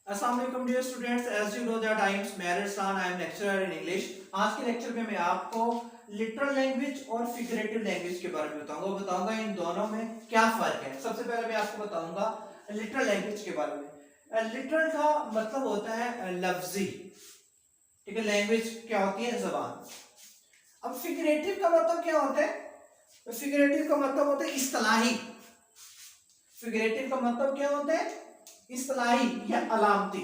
अस्सलाम वालेकुम dear students, as you know that I am Mehar Irsan, I am lecturer in English. आज के lecture में मैं आपको लिटरल लैंग्वेज और फिगरेटिव लैंग्वेज के बारे में बताऊंगा इन दोनों में क्या फर्क है। सबसे पहले मैं आपको बताऊंगा लिटरल लैंग्वेज के बारे में। लिटरल का मतलब होता है लफ्जी, ठीक है। लैंग्वेज क्या होती है? जबान। अब फिगरेटिव का मतलब क्या होता है? फिगरेटिव का मतलब होता है इस्तिलाही। फिगरेटिव का मतलब क्या होता है? इस्तिलाही या अलामती।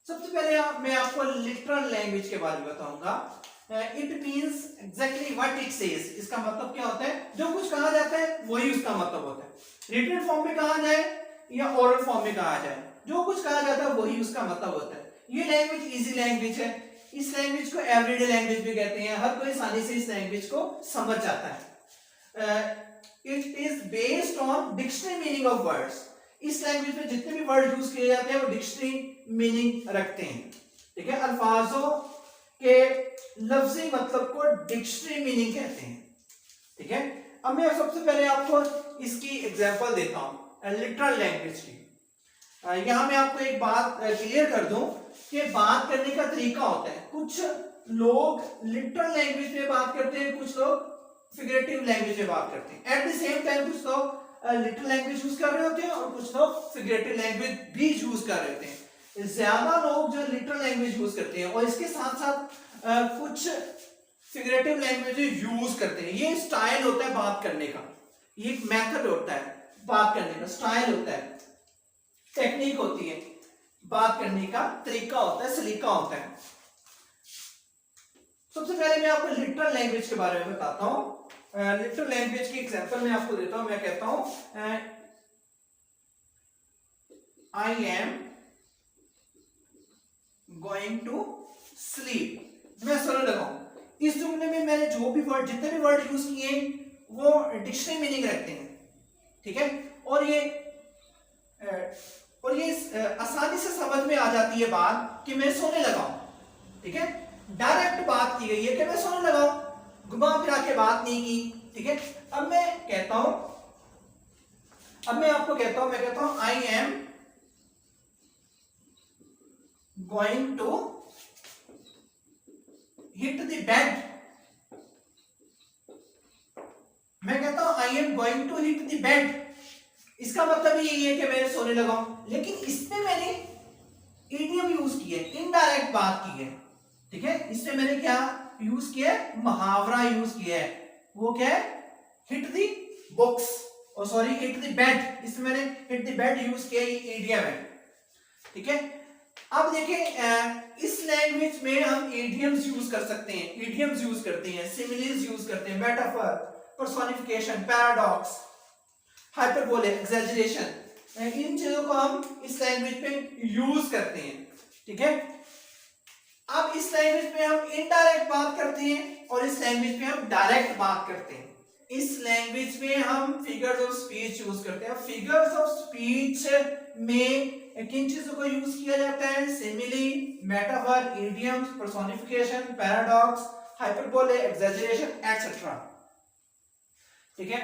सबसे पहले मैं आपको लिटरल लैंग्वेज के बारे में बताऊंगा। It means exactly what it says. इसका मतलब क्या होता है? जो कुछ कहा जाता है वही उसका मतलब होता है। रिटन फॉर्म में कहा जाए या ओरल फॉर्म में कहा जाए, जो कुछ कहा जाता है वही उसका मतलब होता है। ये लैंग्वेज इजी लैंग्वेज है। इस लैंग्वेज को एवरीडे लैंग्वेज भी कहते हैं। हर कोई आसानी से इस लैंग्वेज को समझ जाता है। It is based on dictionary meaning of words. इस लैंग्वेज में जितने भी वर्ड यूज किए जाते हैं वो डिक्शनरी मीनिंग रखते हैं, ठीक है। अल्फाजों के लफ्जी मतलब को डिक्शनरी मीनिंग कहते हैं, ठीक है। अब मैं सबसे पहले आपको इसकी एग्जांपल देता हूं लिटरल लैंग्वेज की। यहां मैं आपको एक बात क्लियर कर दूं कि बात करने का तरीका होता है। कुछ लोग लिटरल लैंग्वेज में बात करते हैं, कुछ लोग फिगरेटिव लैंग्वेज में बात करते हैं। एट द सेम टाइम कुछ लोग लिटरल लैंग्वेज यूज कर रहे होते हैं और कुछ लोग फिगरेटिव लैंग्वेज भी यूज कर रहे होते हैं। ज्यादा लोग जो लिटरल लैंग्वेज यूज करते हैं और इसके साथ साथ कुछ फिगरेटिव लैंग्वेज यूज करते हैं। ये स्टाइल होता है बात करने का, ये एक मेथड होता है बात करने का, स्टाइल होता है, टेक्निक होती है, बात करने का तरीका होता है, सलीका होता है। सबसे पहले मैं आपको लिटरल लैंग्वेज के बारे में बताता हूं। लिटरल लैंग्वेज की एग्जांपल मैं आपको देता हूं। मैं कहता हूं I am going to sleep. मैं सोने लगा हूं। इस जुमले में मैंने जो भी वर्ड, जितने भी वर्ड यूज किए वो डिक्शनरी मीनिंग रखते हैं, ठीक है। और ये आसानी से समझ में आ जाती है बात कि मैं सोने लगा हूं, ठीक है। डायरेक्ट बात की गई है कि मैं सोने लगा हूं, घुमा फिरा के बात नहीं की, ठीक है। अब मैं कहता हूं, अब मैं आपको कहता हूं, मैं कहता हूं I am going to hit the bed. मैं कहता हूं I am going to hit the bed. इसका मतलब यही है कि मैं सोने लगा हूं, लेकिन इसमें मैंने इडियम यूज किया है, इनडायरेक्ट बात की है, ठीक है। इसमें मैंने क्या यूज किया है? मुहावरा यूज किया है। वो क्या है? हिट द बुक्स, और सॉरी हिट द बेड। इसमें मैंने हिट द बेड यूज किया, ये इडियम है, ठीक है। अब देखें, इस लैंग्वेज में हम इडियम्स यूज कर सकते हैं, इडियम्स यूज करते हैं, सिमिलीज यूज करते हैं, metaphor, personification, paradox, hyperbole, exaggeration, इन चीजों को हम इस लैंग्वेज में यूज करते हैं, ठीक है। अब इस लैंग्वेज में हम इनडायरेक्ट बात करते हैं और इस लैंग्वेज में हम डायरेक्ट बात करते हैं। इस लैंग्वेज में हम फिगर्स ऑफ स्पीच यूज करते हैं। फिगर्स ऑफ स्पीच में किन चीजों को यूज किया जाता है? Simile, metaphor, idioms, personification, paradox, hyperbole, exaggeration etcetera, ठीक है।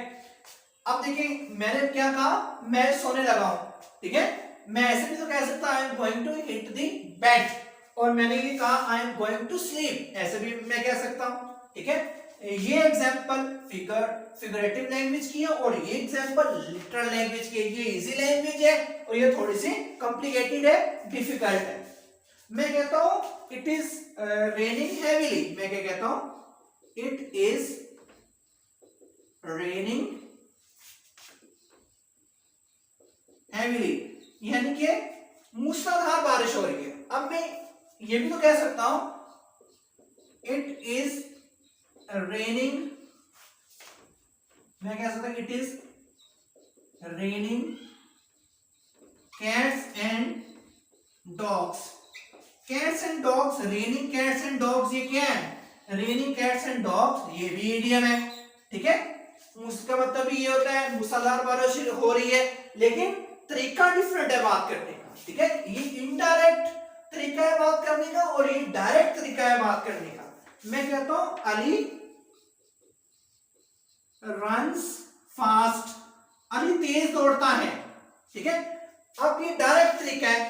अब देखिए मैंने क्या कहा? मैं सोने लगा हूं, ठीक है। मैं ऐसे भी तो कह सकता I am going to hit the bed, और मैंने ये कहा I am going to sleep, ऐसे भी मैं कह सकता हूं, ठीक है। ये एग्जांपल फिगरेटिव लैंग्वेज की है और ये एग्जांपल लिटरल लैंग्वेज की है। ये इजी लैंग्वेज है और ये थोड़ी सी कॉम्प्लिकेटेड है, डिफिकल्ट है। मैं कहता हूं इट इज रेनिंग हैवीली। मैं क्या कहता हूं? इट इज रेनिंग हैवीली, यानी कि मूसलाधार बारिश हो रही है। अब मैं ये भी तो कह सकता हूं इट इज रेनिंग, मैं कह सकता हूं it is raining cats and dogs. Cats and dogs, raining cats and dogs, ये क्या है? रेनिंग कैट्स एंड डॉग्स, ये भी इडियम है, ठीक है। उसका मतलब ये होता है मूसलाधार बारिश हो रही है, लेकिन तरीका डिफरेंट है बात करने का, ठीक है। ये इनडायरेक्ट तरीका है बात करने का और ये डायरेक्ट तरीका है बात करने का। मैं कहता हूं अली रन्स फास्ट, अली तेज दौड़ता है, ठीक है। अब ये डायरेक्ट तरीका है,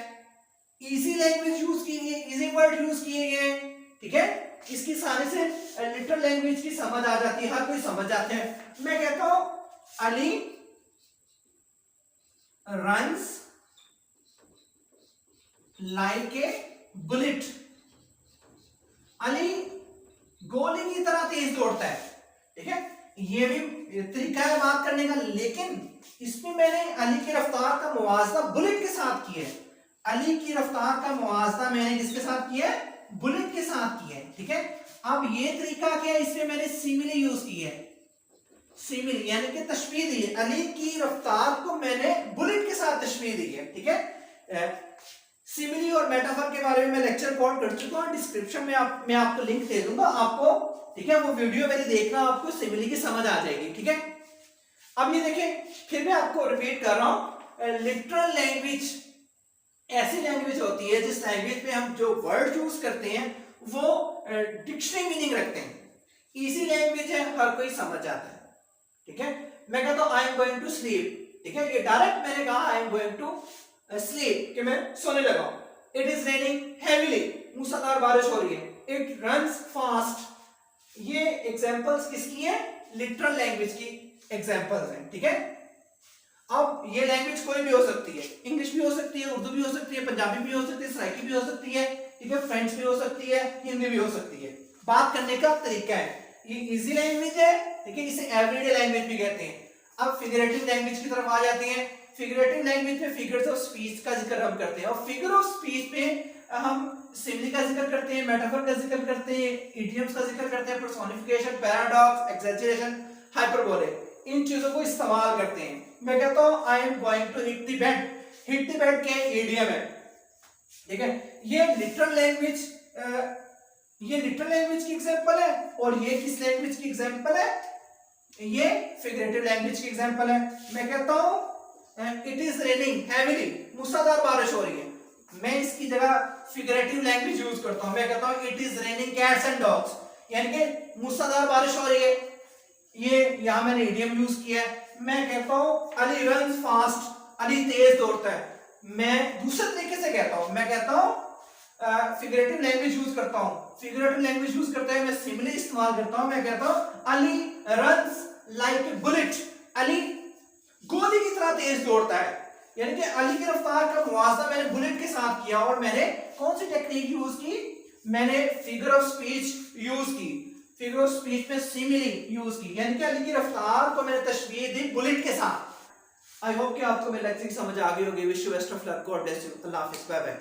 इजी लैंग्वेज यूज की गई, इजी वर्ड यूज किए गए, ठीक है। इसकी सारे से लिटरल लैंग्वेज की समझ आ जाती है, हर कोई समझ जाते हैं। मैं कहता हूं Ali runs like a bullet. Ali गोली की तरह तेज दौड़ता है, ठीक है। ये भी तरीका है बात करने का, लेकिन इसमें मैंने अली की रफ्तार का मुवाजना बुलेट के साथ किया है। अली की रफ्तार का मुवाजना मैंने किसके साथ किया है? बुलेट के साथ किया है, ठीक है। अब ये तरीका क्या है, इसमें मैंने सिमिली यूज की है, सिमिली यानी कि तशबीह दी है। अली की रफ्तार को मैंने बुलेट के साथ तशबीह दी है, ठीक है। सिमिली और मेटाफर के बारे में मैं लेक्चर रिकॉर्ड कर चुका हूं, डिस्क्रिप्शन में मैं आपको लिंक दे दूंगा आपको, ठीक है। वो वीडियो मेरी देखना, आपको सिमिली की समझ आ जाएगी, ठीक है। अब ये देखें, फिर मैं आपको रिपीट कर रहा हूं, लिटरल लैंग्वेज ऐसी लैंग्वेज होती है जिस लैंग्वेज में हम जो वर्ड यूज करते हैं वो डिक्शनरी मीनिंग रखते हैं। इजी लैंग्वेज है, हर कोई समझ जाता है, ठीक है। मैं कहता हूं I am going to sleep, ठीक है। ये डायरेक्ट मैंने कहा I am going to sleep कि मैं सोने लगा हूं। इट इज रेनिंग हैवीली, मूसलाधार बारिश हो रही है। इट रन्स फास्ट, ये एग्जांपल्स किसकी है? लिटरल लैंग्वेज की एग्जांपल्स हैं, ठीक है। अब ये लैंग्वेज कोई भी हो सकती है, इंग्लिश भी हो सकती है, उर्दू भी हो सकती है, पंजाबी भी हो सकती है, सराइकी भी हो सकती है, ठीक है, फ्रेंच भी हो सकती है, हिंदी भी हो सकती है। बात करने का तरीका है, ये इजी लैंग्वेज है, ठीक है, इसे एवरीडे लैंग्वेज भी कहते हैं। अब फिगरेटिव लैंग्वेज की तरफ आ जाते हैं। फिगरेटिव लैंग्वेज में फिगर्स ऑफ स्पीच का जिक्र हम करते हैं, और फिगर ऑफ स्पीच में हम सिमिली का जिक्र करते हैं, मेटाफर का जिक्र करते हैं, इडियम्स का जिक्र करते हैं, पर्सोनिफिकेशन, पैराडॉक्स, एक्सैजरेशन, हाइपरबोले, इन चीजों को इस्तेमाल करते हैं। मैं कहता हूं I am going to hit the bed. Hit the bed क्या इडियम है, ठीक है। ये लिटरल लैंग्वेज की एग्जांपल है, और ये किस लैंग्वेज की एग्जांपल है? ये फिगरेटिव लैंग्वेज की एग्जांपल है। मैं कहता हूं इट इज रेनिंग हैवीली, मूसलाधार बारिश हो रही है, मैं इसकी जगह फिगरेटिव लैंग्वेज यूज करता हूं। मैं कहता हूं it is raining cats and dogs, यानी कि मूसलाधार बारिश हो रही है, ये यहां मैंने इडियम यूज किया है। मैं कहता हूं अली रन्स फास्ट, अली तेज दौड़ता है, मैं दूसरे तरीके से कहता हूं, मैं कहता हूं फिगरेटिव लैंग्वेज यूज करता हूं। फिगरेटिव लैंग्वेज यूज करता है, मैं सिमिली इस्तेमाल करता हूं। मैं कहता हूं Ali runs like a bullet, Ali गोली की तरह तेज दौड़ता है, यानी कि अली की रफ्तार का मुवाजना मैंने बुलेट के साथ किया। और मैंने कौन सी टेक्निक यूज की? मैंने फिगर ऑफ स्पीच यूज की, फिगर ऑफ स्पीच में सिमिली यूज की, यानी कि अली की रफ्तार को मैंने तशबीह दी बुलेट के साथ। आई होप कि आपको मेरे लेक्चर की समझ आ गई होगी। Wish you best of luck, God bless you, अल्लाह हाफिज़, बाय बाय।